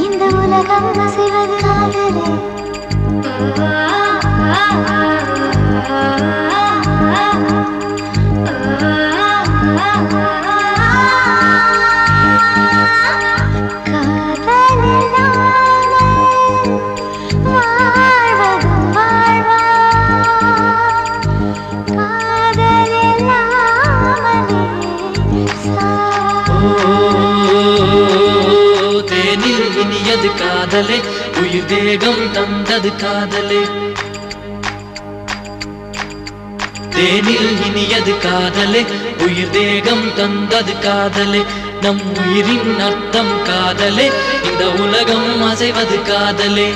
இந்த உலகம் அசைவது காதலே. இனியது காதலே, உயிர் தேகம் தந்தது காதலே. தேனில் இனியது காதலே, உயிர் தேகம் தந்தது காதலே. நம் உயிரின் அர்த்தம் காதலே, இந்த உலகம் அசைவது காதலே.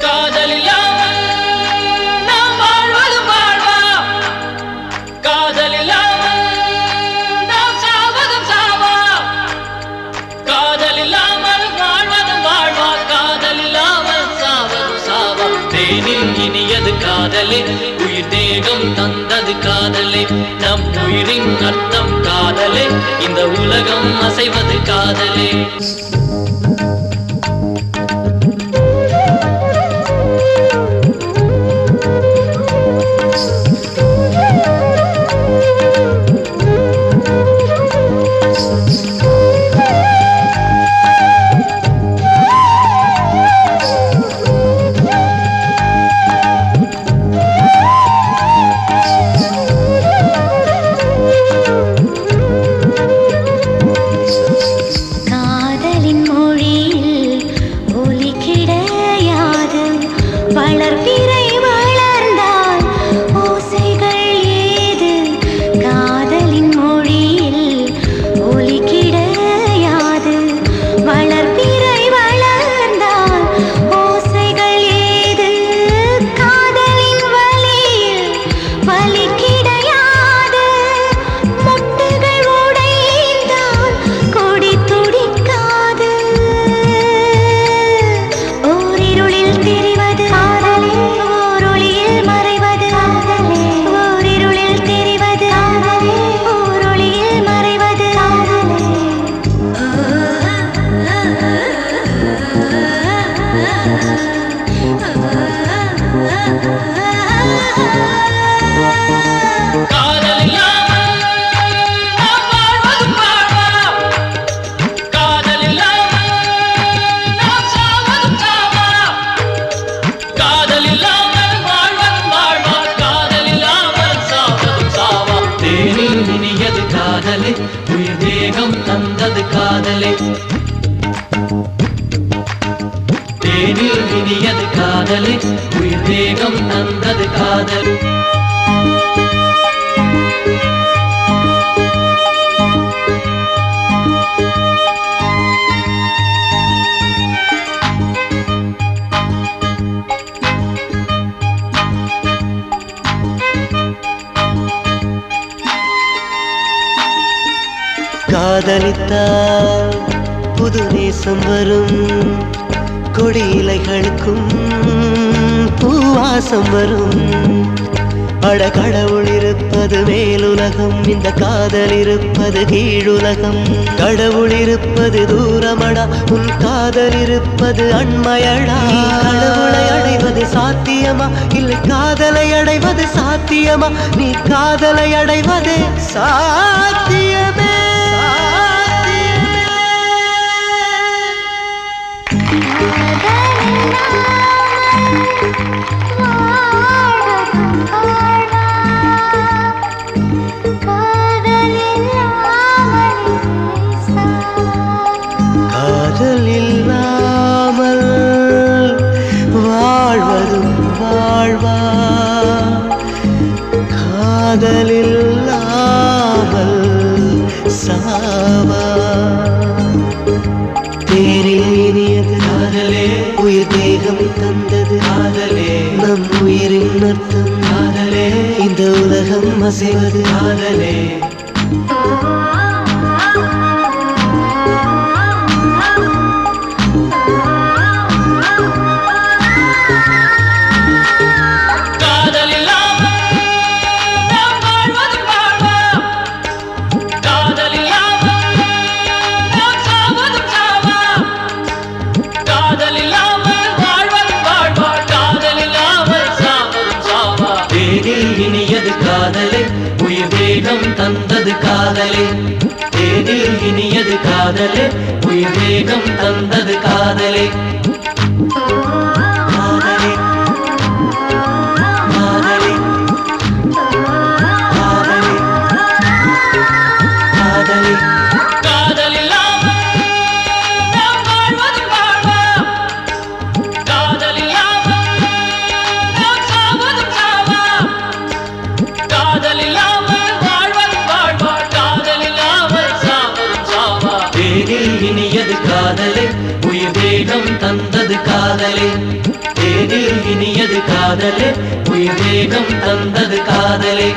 காதலில்லாமல் நாம் வாழ்வது வாழ்வா, காதலில்லாமல் நாம் சாவதும் சாவா. காதலில்லாமல் வாழ்வதும் வாழ்வா, காதலில்லாமல் சாவதும் சாவா. தேனில் இனியது காதலே, உயிர் தேகம் தந்தது காதலே. நம் உயிரின் அர்த்தம் காதலே, இந்த உலகம் அசைவது காதலே. உயிர் தேகம் தந்தது காதலே. தேனில் இனியது காதலே, உயிர் தேகம் தந்தது காதலே. காதலித்தால் புது நேசம் வரும், கொடி இலைகளுக்கும் பூவாசம் வரும். அட கடவுள் இருப்பது மேலுலகம், இந்த காதல் இருப்பது கீழுலகம். கடவுள் இருப்பது தூரமடா, உன் காதல் இருப்பது அண்மையடா. கடவுளை அடைவது சாத்தியமா, இல்லை காதலை அடைவது சாத்தியமா? நீ காதலை அடைவது சாத்தியமே. காதல் இல்லாமல் வாழ்வதும் வாழ்வா, காதல் இல்லாமல் சாவா. அசைவது காதலே. இனியது காதலே உயிர் வேகம் தந்தது காதலே. தேனில் இனியது காதலே உயிர் வேகம் தந்தது காதலே. காதலே காதலே காதலே காதலே இனியது காதலே உயிர் வேகம் தந்தது காதலே. தேனில் இனியது காதலே உயிர் வேகம் தந்தது காதலே.